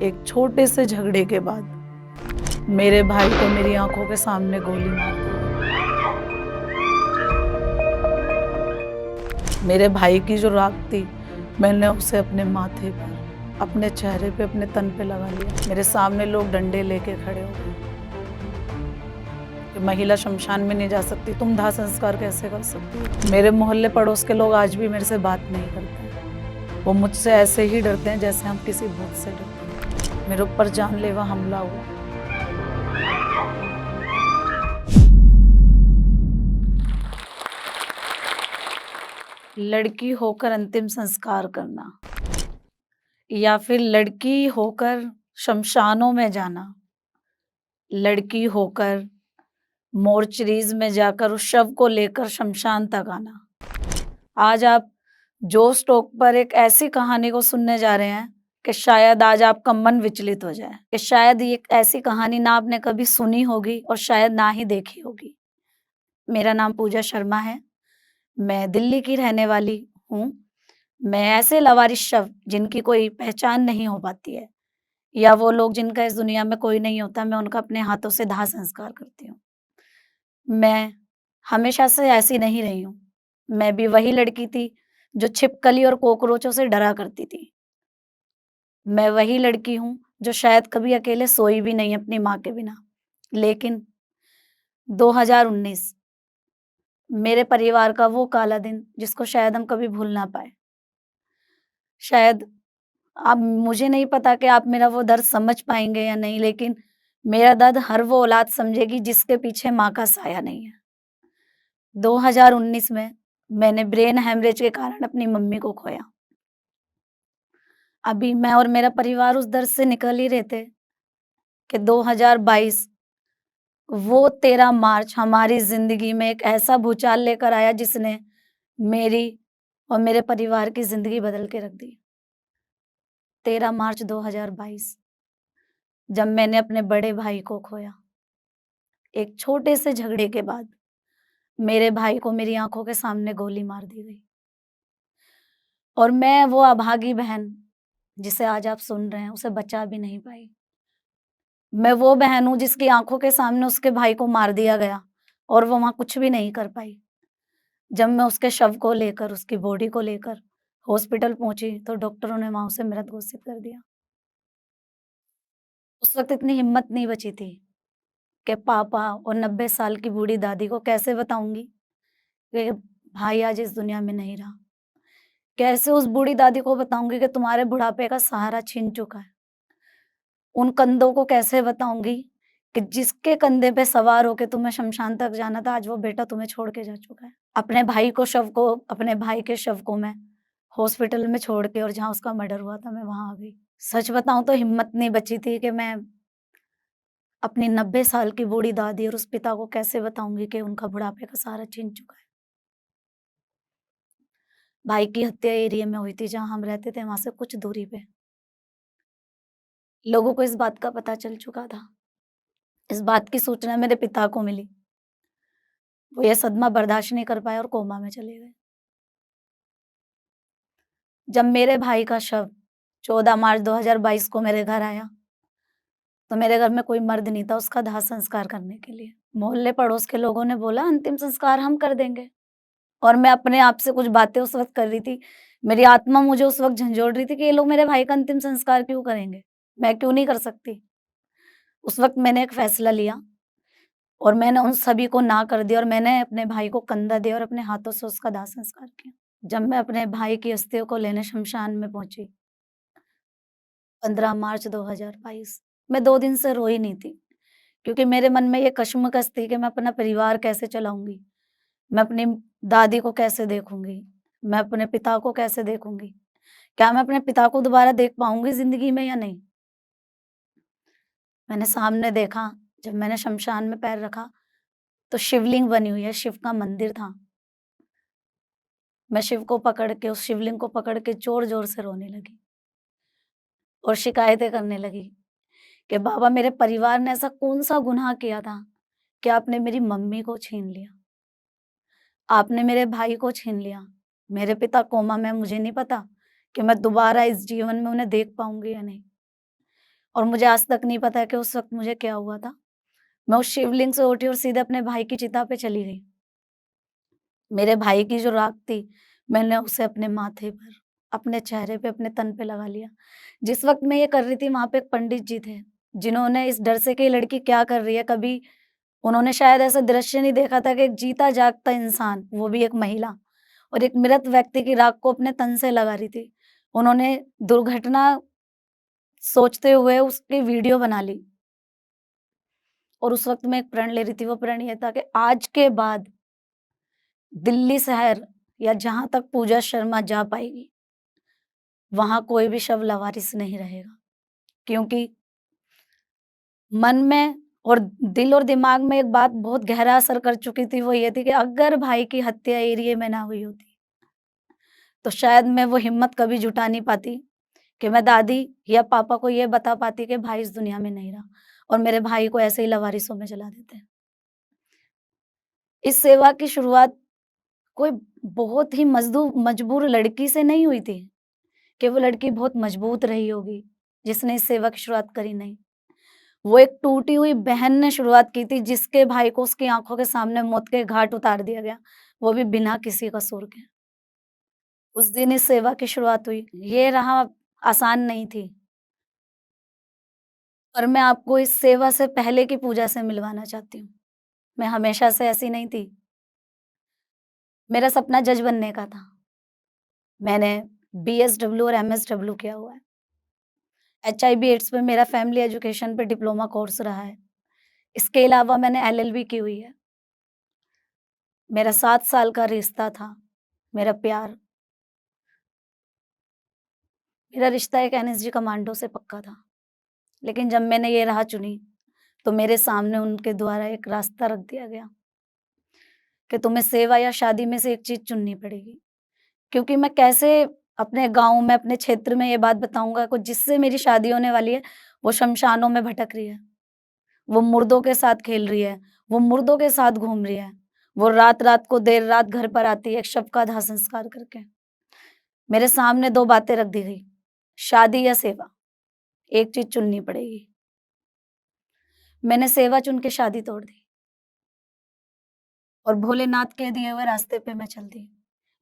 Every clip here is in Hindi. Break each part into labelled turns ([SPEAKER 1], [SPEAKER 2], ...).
[SPEAKER 1] एक छोटे से झगड़े के बाद मेरे भाई को मेरी आंखों के सामने गोली मार दी। मेरे भाई की जो राख थी मैंने उसे अपने माथे पर, अपने चेहरे पे, अपने तन पे लगा लिया। मेरे सामने लोग डंडे लेके खड़े हो गए कि महिला शमशान में नहीं जा सकती, तुम दाह संस्कार कैसे कर सकती हो। मेरे मोहल्ले पड़ोस के लोग आज भी मेरे से बात नहीं करते। वो मुझसे ऐसे ही डरते हैं जैसे हम किसी भूत से डरते हैं। मेरे ऊपर जानलेवा हमला हुआ। लड़की होकर अंतिम संस्कार करना या फिर लड़की होकर शमशानों में जाना, लड़की होकर मोर्चरीज में जाकर उस शव को लेकर शमशान तक आना। आज आप जो स्टॉक पर एक ऐसी कहानी को सुनने जा रहे हैं कि शायद आज आपका मन विचलित हो जाए कि शायद ये ऐसी कहानी ना आपने कभी सुनी होगी और शायद ना ही देखी होगी। मेरा नाम पूजा शर्मा है। मैं दिल्ली की रहने वाली हूँ। मैं ऐसे लावारिस शव जिनकी कोई पहचान नहीं हो पाती है या वो लोग जिनका इस दुनिया में कोई नहीं होता, मैं उनका अपने हाथों से दाह संस्कार करती हूँ। मैं हमेशा से ऐसी नहीं रही हूँ। मैं भी वही लड़की थी जो छिपकली और कॉकरोचों से डरा करती थी। मैं वही लड़की हूँ जो शायद कभी अकेले सोई भी नहीं अपनी माँ के बिना। लेकिन 2019 मेरे परिवार का वो काला दिन जिसको शायद हम कभी भूल ना पाए। शायद अब मुझे नहीं पता कि आप मेरा वो दर्द समझ पाएँगे या नहीं, लेकिन मेरा दर्द हर वो औलाद समझेगी जिसके पीछे माँ का साया नहीं है। 2019 में मैंने ब्रेन हैमरेज के कारण अपनी मम्मी को खोया। अभी मैं और मेरा परिवार उस दर्द से निकल ही रहे थे कि 2022 वो 13 मार्च हमारी ज़िंदगी में एक ऐसा भूचाल लेकर आया जिसने मेरी और मेरे परिवार की ज़िंदगी बदल के रख दी। 13 मार्च 2022 जब मैंने अपने बड़े भाई को खोया। एक छोटे से झगड़े के बाद मेरे भाई को मेरी आँखों के सामने गोली मार दी गई। और मैं वो अभागी बहन जिसे आज आप सुन रहे हैं, उसे बचा भी नहीं पाई। मैं वो बहन हूँ जिसकी आँखों के सामने उसके भाई को मार दिया गया और वो वहाँ कुछ भी नहीं कर पाई। जब मैं उसके शव को लेकर, उसकी बॉडी को लेकर हॉस्पिटल पहुँची तो डॉक्टरों ने वहाँ उसे मृत घोषित कर दिया। उस वक़्त इतनी हिम्मत नहीं बची थी कि पापा और 90 साल की बूढ़ी दादी को कैसे बताऊँगी कि भाई आज इस दुनिया में नहीं रहा। कैसे उस बूढ़ी दादी को बताऊँगी कि तुम्हारे बुढ़ापे का सहारा छीन चुका है। उन कंधों को कैसे बताऊँगी कि जिसके कंधे पे सवार होके तुम्हें शमशान तक जाना था, आज वो बेटा तुम्हें छोड़ के जा चुका है। अपने भाई के शव को मैं हॉस्पिटल में छोड़ के और जहाँ उसका मर्डर हुआ था, मैं वहाँ आ गई। सच बताऊँ तो हिम्मत नहीं बची थी कि मैं अपनी 90 साल की बूढ़ी दादी और उस पिता को कैसे बताऊँगी कि उनका बुढ़ापे का सहारा छीन चुका है। भाई की हत्या एरिया में हुई थी जहाँ हम रहते थे, वहाँ से कुछ दूरी पे। लोगों को इस बात का पता चल चुका था। इस बात की सूचना मेरे पिता को मिली। वो ये सदमा बर्दाश्त नहीं कर पाए और कोमा में चले गए। जब मेरे भाई का शव 14 मार्च 2022 को मेरे घर आया, तो मेरे घर में कोई मर्द नहीं था उसका दाह संस्कार करने के लिए। मोहल्ले पड़ोस के लोगों ने बोला अंतिम संस्कार हम कर देंगे और मैं अपने आप से कुछ बातें उस वक़्त कर रही थी। मेरी आत्मा मुझे उस वक़्त झंझोड़ रही थी कि ये लोग मेरे भाई का अंतिम संस्कार क्यों करेंगे? मैं क्यों नहीं कर सकती? उस वक़्त मैंने एक फैसला लिया और मैंने उन सभी को ना कर दिया और मैंने अपने भाई को कंधा दिया और अपने हाथों से उसका दाह संस्कार किया। जब मैं अपने भाई की अस्थियों को लेने शमशान में पहुँची, 15 मार्च 2022, मैं 2 दिन से रोई नहीं थी, क्योंकि मेरे मन में ये कश्मकश थी कि मैं अपना परिवार कैसे चलाऊँगी? मैं अपनी दादी को कैसे देखूँगी? मैं अपने पिता को कैसे देखूँगी? क्या मैं अपने पिता को दोबारा देख पाऊँगी ज़िंदगी में या नहीं? मैंने सामने देखा, जब मैंने शमशान में पैर रखा, तो शिवलिंग बनी हुई है, शिव का मंदिर था। मैं शिव को पकड़ के, उस शिवलिंग को पकड़ के ज़ोर-ज़ोर से रोने लगी और शिकायतें करने लगी कि बाबा मेरे परिवार ने ऐसा कौन-सा गुनाह किया था कि आपने मेरी मम्मी को छीन लिया? आपने मेरे भाई को छीन लिया। मेरे पिता कोमा में, मुझे नहीं पता कि मैं दोबारा इस जीवन में उन्हें देख पाऊँगी या नहीं। और मुझे आज तक नहीं पता है कि उस वक़्त मुझे क्या हुआ था। मैं उस शिवलिंग से उठी और सीधे अपने भाई की चिता पे चली गई। मेरे भाई की जो राख थी, मैंने उसे अपने माथे पर, अपने चेहरे पे, अपने तन पे लगा लिया। जिस वक़्त मैं ये कर रही थी, वहाँ पे एक पंडित जी थे, जिन्होंने इस डर से कि ये लड़की क्या कर रही है, कभी उन्होंने शायद ऐसा दृश्य नहीं देखा था कि एक जीता-जागता इंसान, वो भी एक महिला और एक मृत व्यक्ति की राख को अपने तन से लगा रही थी। उन्होंने दुर्घटना सोचते हुए उसकी वीडियो बना ली और उस वक़्त मैं एक प्रण ले रही थी, वो प्रण ये था कि आज के बाद दिल्ली शहर या जहाँ तक पूजा शर्मा जा पाएगी, वहाँ कोई भी शव लावारिस नहीं रहेगा। क्योंकि मन में और दिल और दिमाग में एक बात बहुत गहरा असर कर चुकी थी, वो ये थी कि अगर भाई की हत्या एरिये में ना हुई होती, तो शायद मैं वो हिम्मत कभी जुटा नहीं पाती कि मैं दादी या पापा को ये बता पाती कि भाई इस दुनिया में नहीं रहा और मेरे भाई को ऐसे ही लवारिसों में जला देते। इस सेवा की शुरुआत कोई बहुत ही मजबूर लड़की से नहीं हुई थी कि वो लड़की बहुत मजबूत रही होगी, जिसने इस सेवा की शुरुआत करी, नहीं। वो एक टूटी हुई बहन ने शुरुआत की थी, जिसके भाई को उसकी आँखों के सामने मौत के घाट उतार दिया गया, वो भी बिना किसी कसूर के। उस दिन इस सेवा की शुरुआत हुई। ये राह आसान नहीं थी और मैं आपको इस सेवा से पहले की पूजा से मिलवाना चाहती हूँ। मैं हमेशा से ऐसी नहीं थी। मेरा सपना जज बनने का था। मैंने बीएसडब्ल्यू और एमएसडब्ल्यू किया हुआ है। एचआईवी एड्स पे मेरा फैमिली एजुकेशन पे डिप्लोमा कोर्स रहा है। इसके अलावा मैंने एलएलबी की हुई है। मेरा 7 साल का रिश्ता था, मेरा प्यार। मेरा रिश्ता एक एनएसजी कमांडो से पक्का था। लेकिन जब मैंने ये राह चुनी, तो मेरे सामने उनके द्वारा एक रास्ता रख दिया गया कि तुम्हें सेवा या शादी में से एक चीज़ चुननी पड़ेगी। क्योंकि मैं कैसे अपने गाँव में, अपने क्षेत्र में ये बात बताऊँगा को जिससे मेरी शादी होने वाली है, वो शमशानों में भटक रही है। वो मुर्दों के साथ खेल रही है, वो मुर्दों के साथ घूम रही है। वो रात-रात को देर रात घर पर आती है एक शव का दाह संस्कार करके। मेरे सामने 2 बातें रख दी गई, शादी या सेवा, एक चीज़ चुननी पड़ेगी। मैंने सेवा चुन के शादी तोड़ दी और भोलेनाथ के दिए हुए रास्ते पे मैं चल दी।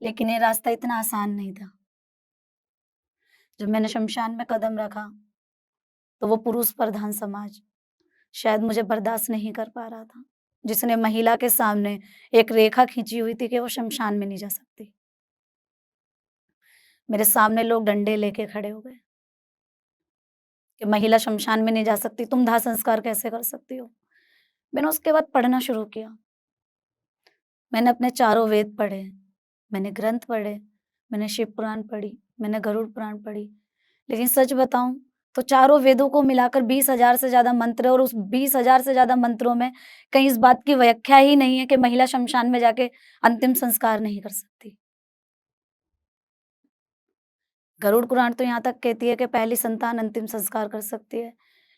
[SPEAKER 1] लेकिन ये रास्ता इतना आसान नहीं था। जब मैंने शमशान में कदम रखा, तो वो पुरुष प्रधान समाज शायद मुझे बर्दाश्त नहीं कर पा रहा था, जिसने महिला के सामने एक रेखा खींची हुई थी कि वो शमशान में नहीं जा सकती। मेरे सामने लोग डंडे लेके खड़े हो गए कि महिला शमशान में नहीं जा सकती, तुम दाह संस्कार कैसे कर सकती हो? मैंने उसके बाद पढ़ना शुरू किया। मैंने अपने चारों वेद पढ़े, मैंने ग्रंथ पढ़े, मैंने शिव पुराण पढ़ी, मैंने गरुड़ पुराण पढ़ी। लेकिन सच बताऊँ तो चारों वेदों को मिलाकर 20,000 से ज़्यादा मंत्र है और उस 20,000 से ज़्यादा मंत्रों में कहीं इस बात की व्याख्या ही नहीं है कि महिला शमशान में जाके अंतिम संस्कार नहीं कर सकती। गरुड़ पुराण तो यहाँ तक कहती है कि पहली संतान अंतिम संस्कार कर सकती है,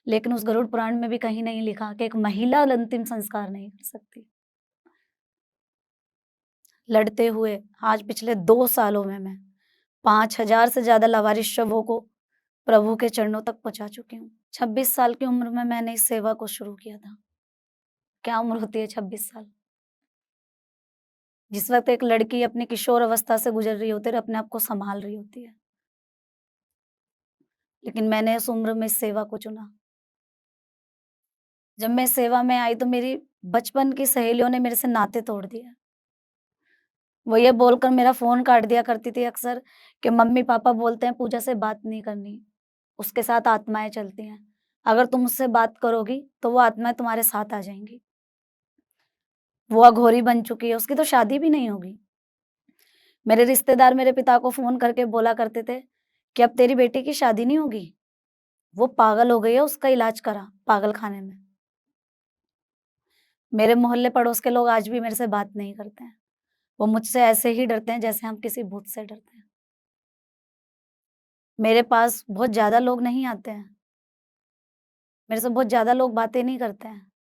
[SPEAKER 1] लेकिन उस गरुड़ पुराण में भी कहीं नहीं लिखा कि एक महिला अंतिम संस्कार नहीं कर सकती। लड़ते हुए आज पिछले 2 सालों में मैं 5,000 से ज़्यादा लावारिस शवों को प्रभु के चरणों तक पहुँचा चुकी हूँ। 26 साल की उम्र में मैंने इस सेवा को शुरू किया था। क्या उम्र होती है 26 साल? जिस वक़्त एक लड़की अपनी किशोर अवस्था से गुज़र रही होती है और अपने आप को सँभाल रही होती है। लेकिन मैंने इस उम्र में इस सेवा को चुना। जब मैं इस सेवा में आई तो मेरी बचपन की सहेलियों ने मेरे से नाते तोड़ दिए। वो ये बोलकर मेरा फ़ोन काट दिया करती थी अक्सर कि मम्मी-पापा बोलते हैं पूजा से बात नहीं करनी, उसके साथ आत्माएँ चलती हैं। अगर तुम उससे बात करोगी तो वो आत्माएँ तुम्हारे साथ आ जाएँगी। वो अघोरी बन चुकी है, उसकी तो शादी भी नहीं होगी। मेरे रिश्तेदार मेरे पिता को फ़ोन करके बोला करते थे कि अब तेरी बेटी की शादी नहीं होगी, वो पागल हो गई है, उसका इलाज करा पागलखाने में। मेरे मोहल्ले पड़ोस के लोग आज भी मेरे से बात नहीं करते हैं। वो मुझसे ऐसे ही डरते हैं जैसे हम किसी भूत से डरते हैं। मेरे पास बहुत ज़्यादा लोग नहीं आते हैं, मेरे से बहुत ज़्यादा लोग बातें नहीं करते हैं।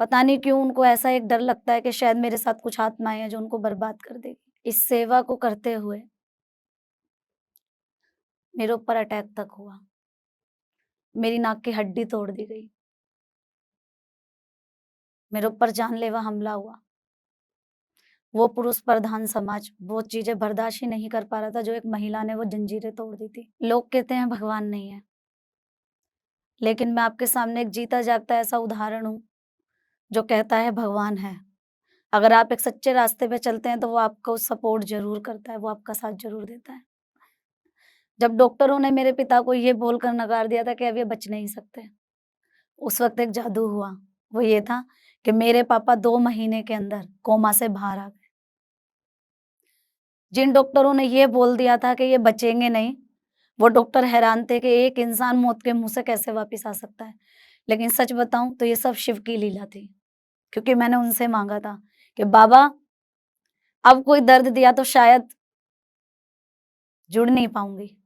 [SPEAKER 1] पता नहीं क्यों उनको ऐसा एक डर लगता है कि शायद मेरे साथ कुछ आत्माएँ हैं जो उनको बर्बाद कर देगी। इस सेवा को करते हुए मेरे ऊपर अटैक तक हुआ। मेरी नाक की हड्डी तोड़ दी गई। मेरे ऊपर जानलेवा हमला हुआ। वो पुरुष प्रधान समाज वो चीज़ें बर्दाश्त ही नहीं कर पा रहा था, जो एक महिला ने वो जंजीरें तोड़ दी थी। लोग कहते हैं भगवान नहीं है, लेकिन मैं आपके सामने एक जीता जागता ऐसा उदाहरण हूँ, जो कहता है भगवान है। अगर आप एक सच्चे रास्ते पे चलते हैं, तो वो आपको सपोर्ट ज़रूर करता है, वो आपका साथ ज़रूर देता है। जब डॉक्टरों ने मेरे पिता को ये बोलकर नकार दिया था कि अब ये बच नहीं सकते, उस वक़्त एक जादू हुआ। वो ये था कि मेरे पापा 2 महीने के अंदर कोमा से बाहर आ गए। जिन डॉक्टरों ने ये बोल दिया था कि ये बचेंगे नहीं, वो डॉक्टर हैरान थे कि एक इंसान मौत के मुँह से कैसे वापस आ सकता है। लेकिन सच बताऊँ तो ये सब शिव की लीला थी, क्योंकि मैंने उनसे माँगा था कि बाबा अब कोई दर्द दिया तो शायद जुड़ नहीं पाऊँगी।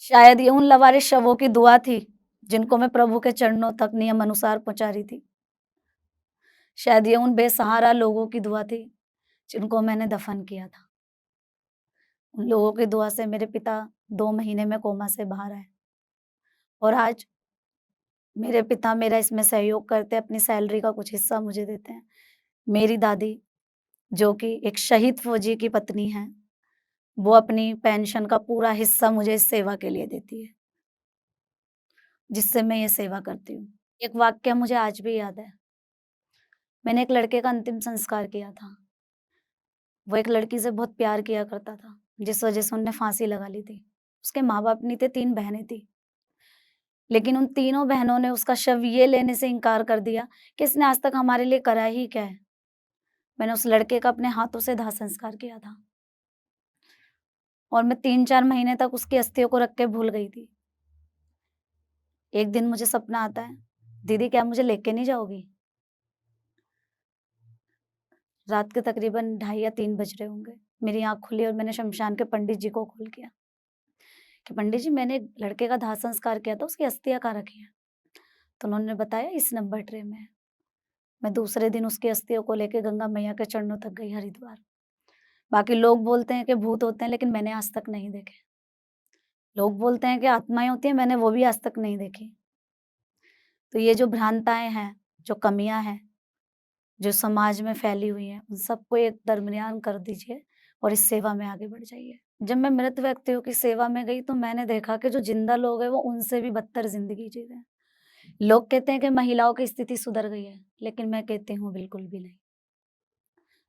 [SPEAKER 1] शायद ये उन लवारिस शवों की दुआ थी, जिनको मैं प्रभु के चरणों तक नियम अनुसार पहुँचा रही थी। शायद ये उन बेसहारा लोगों की दुआ थी, जिनको मैंने दफ़न किया था। उन लोगों की दुआ से मेरे पिता 2 महीने में कोमा से बाहर आए और आज मेरे पिता मेरा इसमें सहयोग करते हैं, अपनी सैलरी का कुछ हिस्सा मुझे देते हैं। मेरी दादी, जो कि एक शहीद फौजी की पत्नी हैं, वो अपनी पेंशन का पूरा हिस्सा मुझे इस सेवा के लिए देती है, जिससे मैं ये सेवा करती हूँ। एक वाक़या मुझे आज भी याद है। मैंने एक लड़के का अंतिम संस्कार किया था। वो एक लड़की से बहुत प्यार किया करता था, जिस वजह से उन्होंने फांसी लगा ली थी। उसके माँ-बाप नहीं थे, 3 बहनें थीं। लेकिन उन तीनों बहनों ने उसका शव ये लेने से इनकार कर दिया कि इसने आज तक हमारे लिए करा ही क्या है। मैंने उस लड़के का अपने हाथों से दाह संस्कार किया था और मैं 3-4 महीने तक उसकी अस्थियों को रख के भूल गई थी। एक दिन मुझे सपना आता है, दीदी क्या मुझे लेके नहीं जाओगी? रात के तकरीबन ढाई या 3 बज रहे होंगे। मेरी आँख खुली और मैंने शमशान के पंडित जी को कॉल किया कि पंडित जी मैंने एक लड़के का दाह संस्कार किया था, उसकी अस्थियाँ कहाँ रखी हैं? तो उन्होंने बताया इस नंबर ट्रे में है। मैं दूसरे दिन उसकी अस्थियों को लेके गंगा मैया के चरणों तक गई हरिद्वार। बाकी लोग बोलते हैं कि भूत होते हैं, लेकिन मैंने आज तक नहीं देखे। लोग बोलते हैं कि आत्माएँ होती हैं, मैंने वो भी आज तक नहीं देखी। तो ये जो भ्रांताएँ हैं, जो कमियाँ हैं, जो समाज में फैली हुई हैं, उन सबको एक दरमियान कर दीजिए और इस सेवा में आगे बढ़ जाइए। जब मैं मृत व्यक्तियों की सेवा में गई, तो मैंने देखा कि जो जिंदा लोग हैं, वो उनसे भी बदतर ज़िंदगी जी रहे हैं। लोग कहते हैं कि महिलाओं की स्थिति सुधर गई है, लेकिन मैं कहती हूँ बिल्कुल भी नहीं।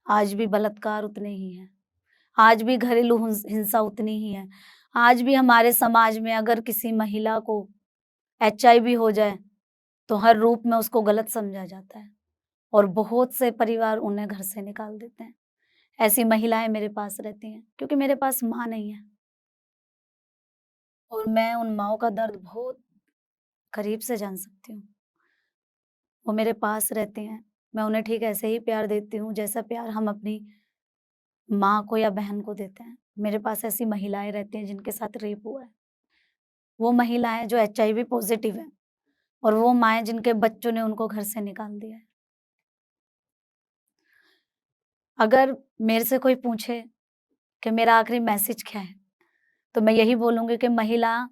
[SPEAKER 1] आज भी बलात्कार उतने ही हैं। आज भी घरेलू हिंसा उतनी ही है। आज भी हमारे समाज में अगर किसी महिला को एचआईवी हो जाए, तो हर रूप में उसको गलत समझा जाता है और बहुत से परिवार उन्हें घर से निकाल देते हैं। ऐसी महिलाएँ मेरे पास रहती हैं, क्योंकि मेरे पास माँ नहीं है और मैं उन माँओं का दर्द बहुत करीब से जान सकती हूँ। वो मेरे पास रहती हैं, मैं उन्हें ठीक ऐसे ही प्यार देती हूँ, जैसा प्यार हम अपनी माँ को या बहन को देते हैं। मेरे पास ऐसी महिलाएँ रहती हैं जिनके साथ रेप हुआ है। वो महिलाएँ जो एचआईवी पॉज़िटिव हैं और वो माएँ जिनके बच्चों ने उनको घर से निकाल दिया है। अगर मेरे से कोई पूछे कि मेरा आखिरी मैसेज क्या है, तो मैं यही बोलूँगी कि महिला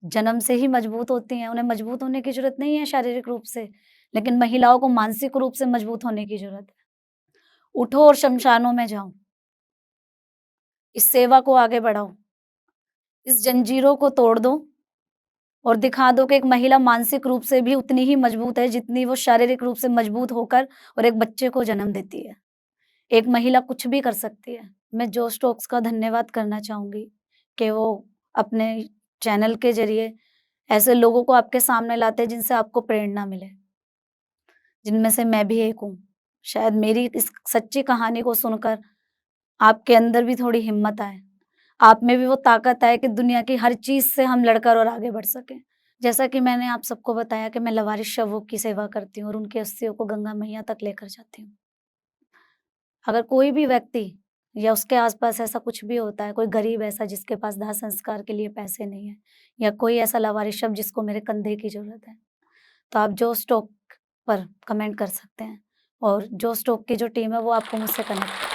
[SPEAKER 1] जन्म से ही मजबूत होती हैं, उन्हें मजबूत होने की ज़रूरत नहीं है शारीरिक रूप से, लेकिन महिलाओं को मानसिक रूप से मजबूत होने की ज़रूरत है। उठो और शमशानों में जाओ, इस सेवा को आगे बढ़ाओ, इस जंजीरों को तोड़ दो और दिखा दो कि एक महिला मानसिक रूप से भी उतनी ही मजबूत है, जितनी वो शारीरिक रूप से मजबूत होकर और एक बच्चे को जन्म देती है। एक महिला कुछ भी कर सकती है। मैं जो स्टोक्स का धन्यवाद करना चाहूँगी कि वो अपने चैनल के ज़रिए ऐसे लोगों को आपके सामने लाते हैं जिनसे आपको प्रेरणा मिले, जिनमें से मैं भी एक हूँ। शायद मेरी इस सच्ची कहानी को सुनकर आपके अंदर भी थोड़ी हिम्मत आए, आप में भी वो ताकत आए कि दुनिया की हर चीज़ से हम लड़कर और आगे बढ़ सकें। जैसा कि मैंने आप सबको बताया कि मैं लवारिस शवों की सेवा करती हूँ और उनकी अस्थियों को गंगा मैया तक लेकर जाती हूँ। अगर कोई भी व्यक्ति या उसके आस-पास ऐसा कुछ भी होता है, कोई गरीब ऐसा जिसके पास दाह संस्कार के लिए पैसे नहीं है या कोई ऐसा लावारिस शव जिसको मेरे कंधे की ज़रूरत है, तो आप जो स्टॉक पर कमेंट कर सकते हैं और जो स्टॉक की जो टीम है वो आपको मुझसे कनेक्ट